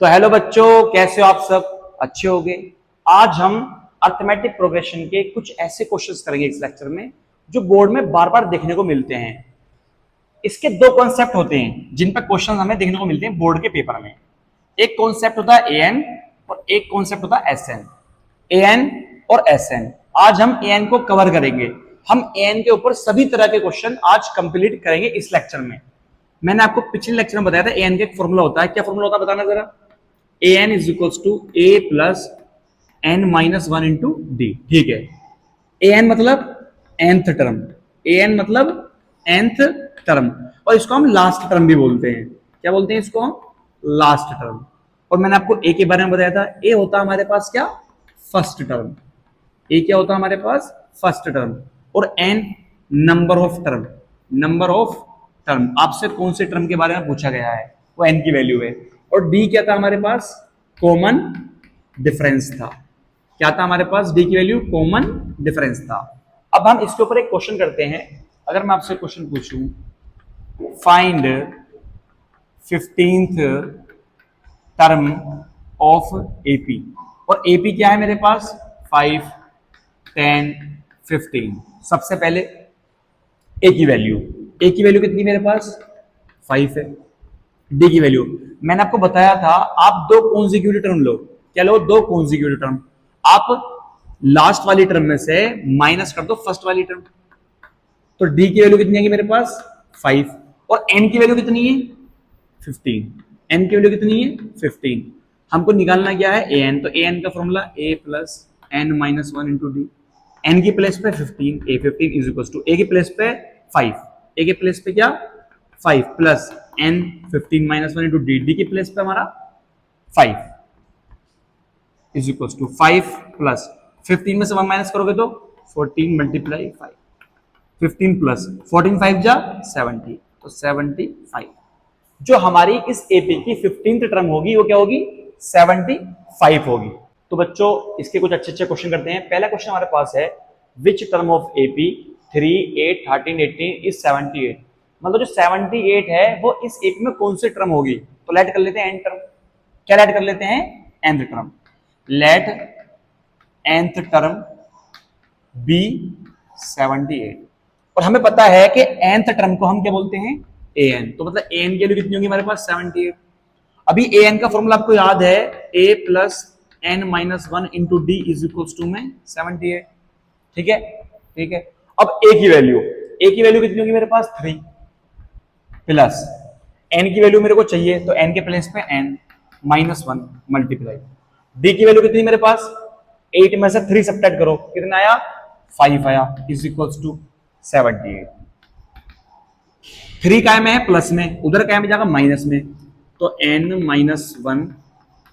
तो हेलो बच्चों, कैसे हो आप सब? अच्छे होंगे। आज हम अर्थमेटिक प्रोग्रेशन के कुछ ऐसे क्वेश्चंस करेंगे इस लेक्चर में जो बोर्ड में बार बार देखने को मिलते हैं। इसके दो कॉन्सेप्ट होते हैं जिन पर क्वेश्चन हमें देखने को मिलते हैं बोर्ड के पेपर में। एक कॉन्सेप्ट होता है एएन और एक कॉन्सेप्ट होता है एसएन। एएन और एसएन आज हम एएन को कवर करेंगे। हम एएन के ऊपर सभी तरह के क्वेश्चन आज कंप्लीट करेंगे इस लेक्चर में। मैंने आपको पिछले लेक्चर में बताया था एएन का एक फॉर्मूला होता है। क्या फॉर्मूला होता है बताना जरा। an is equals to a plus n minus one into D. ठीक है। an मतलब nth टर्म, an मतलब nth टर्म, और इसको हम लास्ट टर्म भी बोलते हैं। क्या बोलते हैं इसको हम? Last term. और मैंने आपको a के बारे में बताया था, a होता है हमारे पास क्या? First term. a क्या होता है हमारे पास? First term. और n number of term. Number of term आपसे कौन से टर्म के बारे में पूछा गया है, वो n की वैल्यू है। और d क्या था हमारे पास? कॉमन डिफरेंस था। क्या था हमारे पास? d की वैल्यू कॉमन डिफरेंस था। अब हम इसके ऊपर एक क्वेश्चन करते हैं। अगर मैं आपसे क्वेश्चन पूछूं, find 15th term of AP, और एपी क्या है मेरे पास? 5, 10, 15। सबसे पहले ए की वैल्यू, ए की वैल्यू कितनी मेरे पास? 5 है। डी की वैल्यू मैंने आपको बताया था, आप दो कॉन्जिक्यूटिव टर्म लो। क्या लो? दो कॉन्जिक्यूटिव टर्म। आप लास्ट वाली टर्म में से माइनस कर दो फर्स्ट वाली टर्म। तो डी की वैल्यू कितनी आएगी मेरे पास? 5। और एन की वैल्यू कितनी है? 15। एन की वैल्यू कितनी है? 15। हमको निकालना क्या है? A N. तो ए एन का फॉर्मूला ए plus N minus one into D. N की प्लेस पे 15, A 15 is equal to A की प्लेस पे 5, ए के प्लेस पे क्या? 5 plus N 15 minus one into D, D की प्लेस पे हमारा 5 इज इक्वल टू 5 प्लस 15 में से 1 माइनस करोगे तो 14 मल्टीप्लाई 5, 15 प्लस 14 5 जा 70, तो 75। जो हमारी इस एपी की 15th टर्म होगी वो क्या होगी? 75 होगी। तो बच्चों इसके कुछ अच्छे अच्छे क्वेश्चन करते हैं। पहला क्वेश्चन हमारे पास है, which term of AP 3, 8, 13, 18 is 78। मतलब जो 78 है वो इस एपी में कौन सी टर्म होगी? तो लेट कर लेते हैं एन टर्म। क्या लेट कर लेते हैं? nth term. Let nth term be 78। और हमें पता है कि nth टर्म को हम क्या बोलते हैं? an। तो मतलब an की वैल्यू कितनी होगी हमारे पास? 78। अभी an का फॉर्मूला आपको याद है, a plus n minus one into D is equal to में 78। ठीक है, ठीक है। अब a की वैल्यू कितनी होगी मेरे पास? 3 प्लस n की वैल्यू मेरे को चाहिए, तो n के प्लेस पे n minus one multiply. d की वैल्यू कितनी मेरे पास? 8 में से 3 सब्ट्रैक्ट करो, कितना आया? 5 आया, इज इक्वल टू 78। 3 काय में है? प्लस में। उधर काय में जाएगा? माइनस में। तो n minus one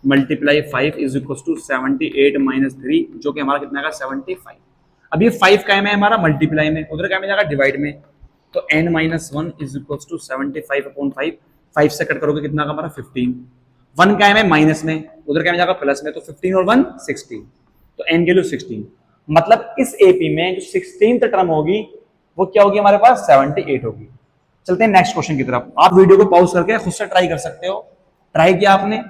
multiply 5 is equal to 78 minus 3, जो कि हमारा कितना आएगा? 75। अब ये 5 काय में है हमारा? मल्टीप्लाई में। उधर काय में जाएगा? डिवाइड में। तो n minus one is equal to 75 upon 5, 5 से कट करोगे कितना का हमारा? 15। 1 काय में? माइनस में। उधर काय में जाएगा? प्लस में। तो 15 और 1 16, तो n की वैल्यू 16। मतलब इस एपी में जो 16th टर्म होगी वो क्या होगी हमारे पास? 78 होगी। चलते हैं नेक्स्ट क्वेश्चन की तरफ। आप वीडियो को पॉज करके खुद से ट्राई कर सकते हो। ट्राई किया आपने?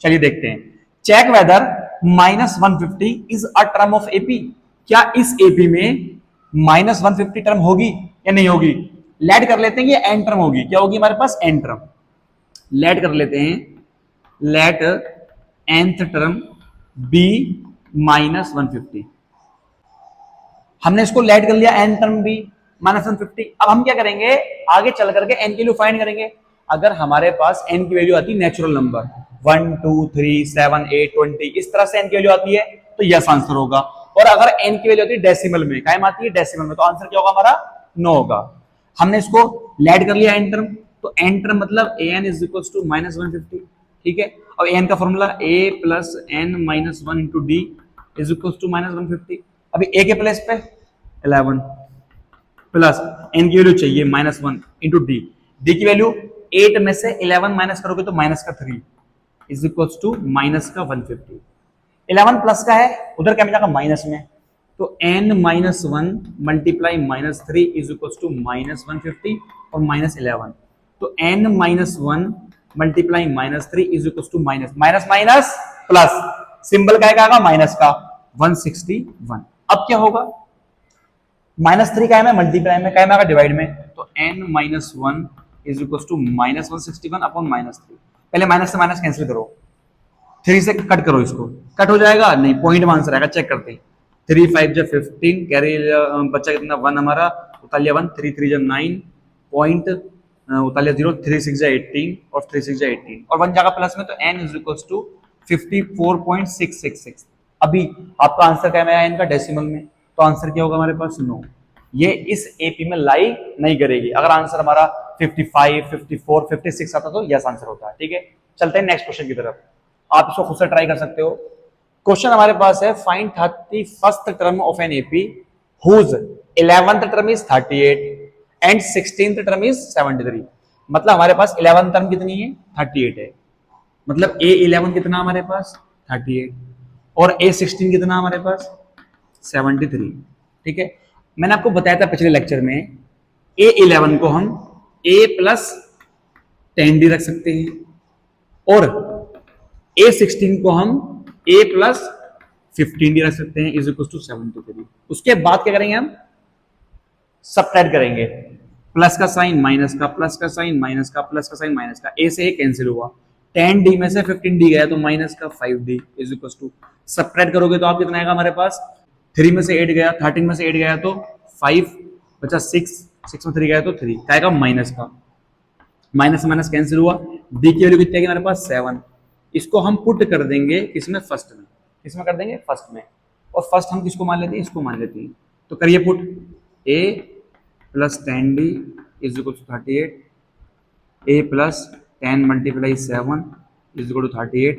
चलिए देखते हैं। Check whether minus 150 is a term of AP. क्या इस एपी में माइनस 150 टर्म होगी या नहीं होगी? लेट कर लेते हैं ये एन टर्म होगी। क्या होगी हमारे पास? N term. लेट कर लेते हैं, let nth term be minus 150। हमने इसको लेट कर लिया एन टर्म बी माइनस 150। अब हम क्या करेंगे? आगे चल करके एन की वैल्यू फाइंड करेंगे। अगर हमारे पास एन की वैल्यू आती है नेचुरल नंबर 1, 2, 3, 7, 8, 20, इस तरह से एन की वैल्यू आती है तो यस आंसर होगा। और अगर एन की वैल्यू आती है डेसिमल में, कायम आती है डेसिमल में, तो आंसर क्या होगा हमारा? नो होगा। हमने इसको लेट कर लिया एन टर्म, तो एन टर्म मतलब a n is equal to minus 150। ठीक है। अब एन का formula A plus N minus one into D is equal to minus 150। अभी ए के प्लेस पे 11 प्लस एन की वैल्यू चाहिए minus one into D, D की वैल्यू 8 में से 11 माइनस करोगे तो माइनस का 3 इज इक्वल टू माइनस का 150। 11 प्लस का है, उधर क्या मिलेगा? माइनस में। तो n minus one multiply minus 3 is equal to minus 150 और माइनस 11। तो n minus one multiplying -3 is equal to minus minus minus plus, symbol क्या आएगा माइनस का 161। अब क्या होगा, -3 क्या है मल्टीप्लाई में, क्या है डिवाइड में, तो n-1 is equal to -161 upon -3। पहले माइनस से माइनस कैंसिल करो, 3 से कट करो, इसको कट हो जाएगा नहीं, पॉइंट में आंसर आएगा, चेक करते हैं। 3 5 जा 15, कैरी बच्चा कितना 1 हमारा, उतालिया 1, 3 3 जा 9 पॉइंट, उतालिया 0, 3 6 जा 18 और 3 6 जा 18 और 1 जाएगा प्लस में, तो n इज इक्वल टू 54.666। अभी आपका आंसर क्या है इनका डेसिमल में, तो आंसर क्या होगा हमारे पास, नो, ये इस एपी में लाई नहीं करेगी। अगर आंसर हमारा 55 54 56 आता तो यस आंसर होता है। ठीक है, चलते हैं नेक्स्ट क्वेश्चन की तरफ, आप इसको खुद से ट्राई कर सकते हो। क्वेश्चन हमारे पास है, find 31st term of an AP whose 11th term is 38 and 16th term is 73। मतलब हमारे पास 11th टर्म कितनी है, 38 है, मतलब A11 कितना हमारे पास 38 और A16 कितना हमारे पास 73। ठीक है, मैंने आपको बताया था पिछले लेक्चर में, A11 को हम A प्लस 10D रख सकते हैं और A16 को हम A प्लस 15D रख सकते हैं इज इक्वल टू 73। उसके बाद क्या करेंगे, हम सबट्रैक्ट करेंगे, प्लस का साइन माइनस का, प्लस का साइन माइनस का, प्लस का साइन माइनस का, A से A कैंसिल हुआ, 10D में से 15D गया तो माइनस का 5D is equal to, subtract करोगे तो आप कितना आएगा हमारे पास, 3 में से 8 गया, 13 में से 8 गया तो 5 बचा 6, 6 में 3 गया तो 3, क्या आएगा माइनस का, माइनस माइनस कैंसिल हुआ, D की वैल्यू कितनी आएगी हमारे पास 7। इसको हम पुट कर देंगे किसमें, फर्स्ट में, किसमें कर देंगे फर्स्ट में, और फर्स्ट हम किसको मान लेते हैं, इसको मान लेते हैं, तो करिए put, A plus 10D is equal to 38, A plus 10 multiply 7 is equal to 38,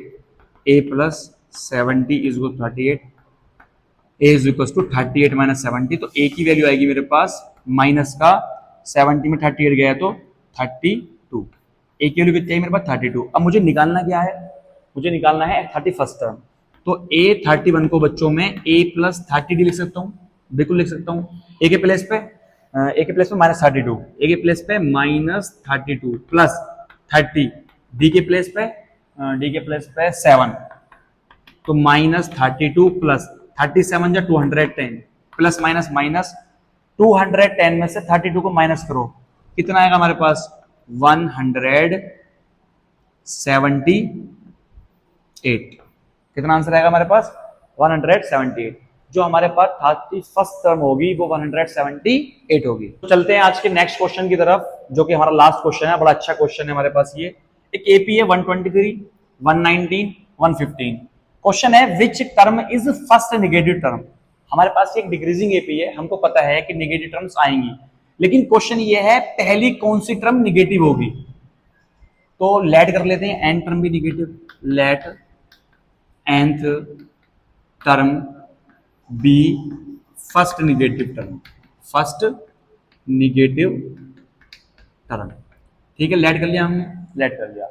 A plus 70 is equal to 38, A is equal to 38 minus 70, तो A की वैल्यू आएगी मेरे पास माइनस का 70 में 38 गया तो 32, A की वैल्यू कितनी है मेरे पास 32। अब मुझे निकालना क्या है, मुझे निकालना है 31st टर्म, तो A31 को बच्चों में A प्लस 30D लिख सकता हूँ, बिल्कुल लिख सकता हूँ, A के प्लेस पे -32, A के प्लेस पे -32 प्लस 30, D के प्लेस पे 7, तो -32 प्लस 37 या 210 प्लस माइनस माइनस 210 में से 32 को माइनस करो, कितना आएगा हमारे पास 178। कितना आंसर आएगा हमारे पास 178, जो हमारे पास 31st टर्म होगी वो 178 होगी। तो चलते हैं आज के नेक्स्ट क्वेश्चन की तरफ, जो कि हमारा लास्ट क्वेश्चन है, बड़ा अच्छा क्वेश्चन है हमारे पास। ये एक एपी है 123 119 115। क्वेश्चन है which term is first negative term. हमारे पास एक डिक्रीजिंग एपी है, हमको पता है कि नेगेटिव टर्म्स आएंगी, लेकिन क्वेश्चन ये है पहली कौन सी टर्म नेगेटिव होगी। तो लेट कर लेते हैं, एन टर्म भी negative, let nth term be first negative term, first negative term. ठीक है, लेट कर लिया हमने, लेट कर लिया।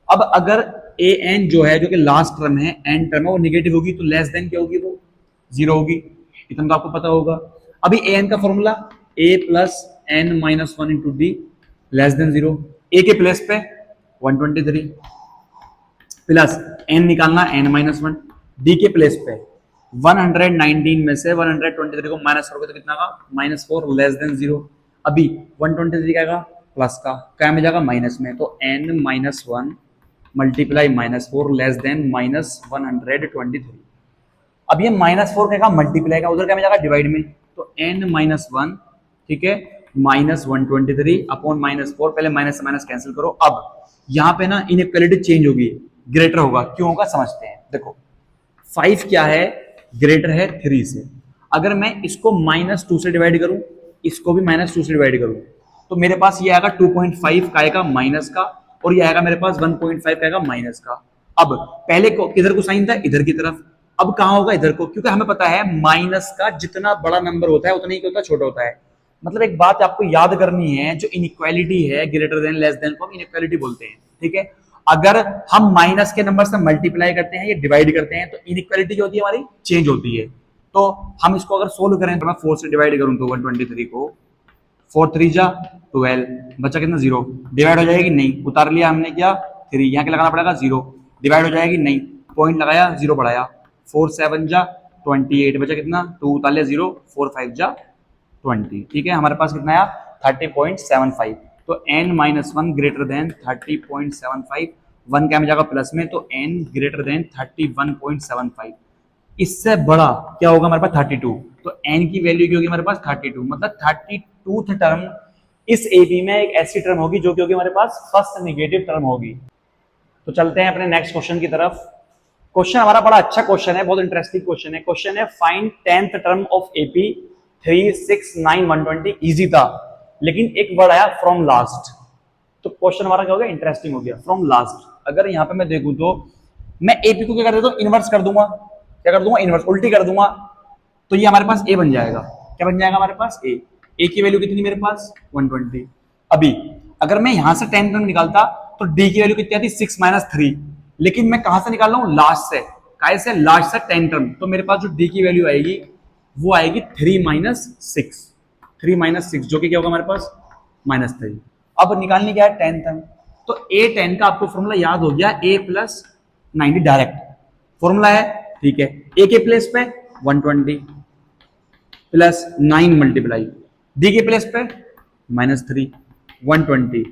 अब अगर ए एन जो है, जो कि लास्ट टर्म है, एन टर्म है, वो नेगेटिव होगी तो लेस देन क्या होगी, वो 0 होगी, इतना तो आपको पता होगा। अभी ए एन का formula a plus N minus 1 into d less than 0, a के प्लेस पे 123 प्लस n निकालना n माइनस 1, डी के प्लेस पे 119 में से 123 को माइनस करोगे तो कितना का -4 लेस देन 0। अभी 123 का आएगा प्लस का, क्या में जाएगा माइनस में, तो n minus 1 multiply -4 less than -123। अब ये -4 क्या मल्टीप्लाई का, उधर क्या में जाएगा डिवाइड में, तो n माइनस 1, ठीक है, -123 अपॉन -4, पहले माइनस से माइनस कैंसिल करो। अब यहाँ पे ना इनइक्वालिटी चेंज होगी, ग्रेटर होगा, क्यों होगा समझते हैं। देखो 5 क्या है, ग्रेटर है 3 से, अगर मैं इसको -2 से डिवाइड करूं, इसको भी -2 से डिवाइड करूं, तो मेरे पास ये आएगा 2.5 का आएगा माइनस का, और ये आएगा मेरे पास 1.5 का आएगा माइनस का। अब पहले को किधर को साइन था, इधर की तरफ, अब कहां होगा इधर को, क्योंकि हमें पता है माइनस का जितना बड़ा नंबर होता है उतना ही क्या होता है, छोटा होता है। मतलब एक बात आपको याद करनी है, जो इनइक्वालिटी है ग्रेटर देन लेस देन को हम इनइक्वालिटी बोलते हैं। ठीक है, अगर हम माइनस के नंबर से मल्टीप्लाई करते हैं या डिवाइड करते हैं तो इनइक्वालिटी जो होती है हमारी चेंज होती है। तो हम इसको अगर सोल्व करें तो मैं 4 से डिवाइड करूं तो 123 को 4 3 जा 12, बचा कितना 0, डिवाइड हो जाएगी नहीं, उतार लिया हमने क्या 3, यहाँ क्या लगाना पड़ेगा 0, डिवाइड हो जाएगी नहीं, पॉइंट लगाया 0 बढ़ाया, 4 7 जा 28 बचा कितना 2 उतार 0, 4 5 जा 20, ठीक है हमारे पास कितना आया 30.75। तो n-1 ग्रेटर देन 30.75, 1 क्या में जाएगा प्लस में, तो n ग्रेटर देन 31.75, इससे बड़ा क्या होगा हमारे पास 32, तो n की वैल्यू क्या होगी हमारे पास 32, मतलब 32th टर्म इस एबी में एक ऐसी टर्म होगी जो कि होगी हमारे पास फर्स्ट नेगेटिव टर्म होगी। तो चलते हैं अपने नेक्स्ट क्वेश्चन की तरफ। क्वेश्चन हमारा बड़ा अच्छा क्वेश्चन है, बहुत इंटरेस्टिंग क्वेश्चन है। क्वेश्चन है find 10th term of AP 3 6 9 120, easy था लेकिन एक वर्ड आया फ्रॉम लास्ट, तो क्वेश्चन हमारा क्या हो गया इंटरेस्टिंग हो गया फ्रॉम लास्ट। अगर यहां पे मैं देखूं तो मैं एपी को क्या कर देता हूं इनवर्स कर दूंगा, क्या कर दूंगा इनवर्स उल्टी कर दूंगा, तो ये हमारे पास ए बन जाएगा, क्या बन जाएगा हमारे पास ए की वैल्यू कितनी मेरे पास 120। अभी अगर मैं यहां से 10 टर्म निकालता तो डी की वैल्यू कितनी आती 6 - 3, लेकिन मैं कहां से निकाल रहा हूं लास्ट से, काय से लास्ट से 10 टर्म, तो मेरे पास जो डी की वैल्यू आएगी वो आएगी 3 - 6, 3 - 6 जो कि क्या होगा हमारे पास -3। अब निकालनी क्या है 10 टर्म, तो ए 10 का आपको फॉर्मूला याद हो गया a + 90 डायरेक्ट फॉर्मूला है, ठीक है। ए के प्लेस पे 120 प्लस 9 मल्टीप्लाई, डी के प्लेस पे -3 120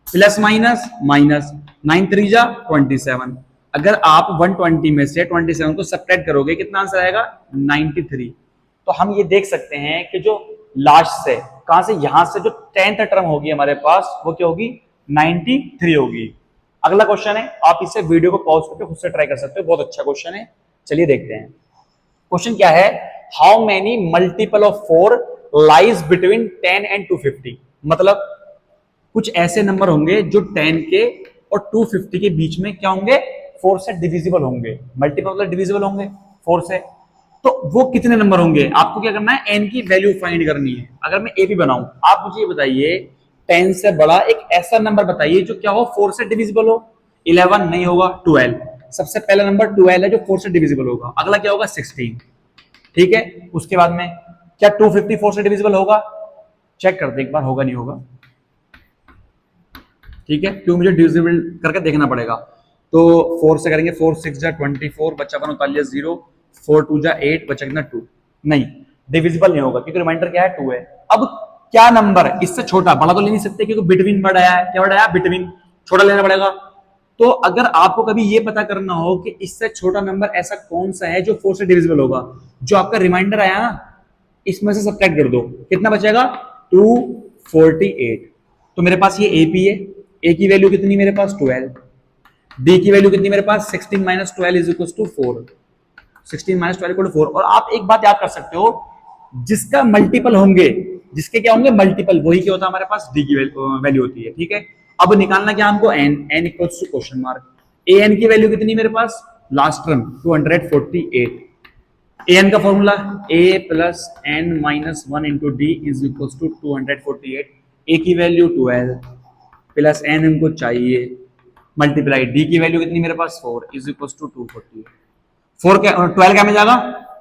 प्लस माइनस माइनस 9 3 जा 27। अगर आप 120 में से 27 को सब्ट्रैक्ट करोगे कितना आंसर आएगा 93। तो हम ये देख सकते हैं कि जो लास्ट से कहां से यहां से जो 10th टर्म होगी हमारे पास वो क्या होगी 93 होगी। अगला क्वेश्चन है, आप इसे वीडियो को पॉज करके खुद से ट्राई कर सकते हो, बहुत अच्छा क्वेश्चन है। चलिए देखते हैं क्वेश्चन क्या है, how many multiple of 4 lies between 10 and 250, मतलब कुछ ऐसे नंबर होंगे जो 10 के और 250 के बीच में क्या होंगे 4 से डिविजिबल होंगे, मल्टीपल मतलब डिविजिबल होंगे 4 से, तो वो कितने नंबर होंगे। आपको क्या करना है n की वैल्यू फाइंड करनी है। अगर मैं a भी बनाऊं, आप मुझे ये बताइए 10 से बड़ा एक ऐसा नंबर बताइए जो क्या हो 4 से डिविजिबल हो। 11 नहीं होगा, 12 सबसे पहला नंबर 12 है जो 4 से डिविजिबल होगा। अगला क्या होगा 16, ठीक है। उसके बाद में क्या 250 4 से डिविजिबल होगा, चेक करते एक बार होगा नहीं होगा, ठीक है, क्यों मुझे डिविजिबल करके देखना पड़ेगा। तो 4 से करेंगे 4 6 जा 24 बच्चा बनो 0, 4 2 जा 8 बचा कितना 2, नहीं डिविजिबल नहीं होगा क्योंकि रिमाइंडर क्या है 2 है। अब क्या नंबर इससे छोटा, बड़ा तो ले नहीं सकते क्योंकि बिटवीन वर्ड आया है, क्या वर्ड आया बिटवीन, छोटा लेना पड़ेगा। तो अगर आपको कभी ये पता करना हो कि इससे छोटा नंबर ऐसा कौन सा है जो 4 से डिविजिबल होगा, जो आपका रिमाइंडर आया ना इसमें से सब्ट्रैक्ट कर दो, कितना बचेगा 248। तो मेरे पास ये एपी है, ए की वैल्यू कितनी मेरे पास 12, डी की वैल्यू कितनी मेरे पास 16 - 12 = 4, 16 - 12 = 4। और आप एक बात याद कर सकते हो, जिसका मल्टीपल होंगे, जिसके क्या होंगे मल्टीपल, वही क्या होता है हमारे पास डी की वैल्यू होती है, ठीक है। अब निकालना क्या हमको n = क्वेश्चन मार्क, an की वैल्यू कितनी मेरे पास लास्ट टर्म 248, an का formula a + n - 1 × d = 248, a की वैल्यू 12 प्लस n हमको चाहिए मल्टीप्लाई डी की वैल्यू कितनी मेरे पास 4 = 248। 4 क्या 12 क्या में जाएगा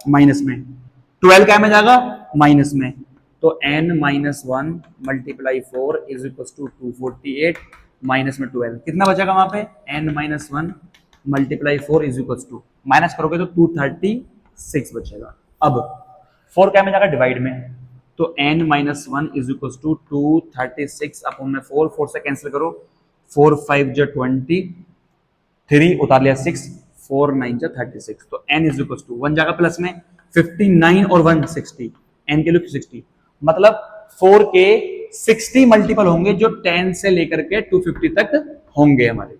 माइनस में, 12 क्या में जाएगा माइनस में, तो n - 1 × 4 = 248 माइनस में 12 कितना बचेगा वहां पे n - 1 × 4 = माइनस करोगे तो 236 बचेगा। अब 4 क्या में जाएगा डिवाइड में, तो n - 1 = 236 अपॉन में 4, 4 से कैंसिल करो, 4 5 जा 20, 3 उतार लिया 6, 4 9 जा 36, तो n = 1 जाएगा प्लस में 59 और 1 60, n के लिए 60, मतलब 4 के 60 मल्टीपल होंगे जो 10 से लेकर के 250 तक होंगे हमारे।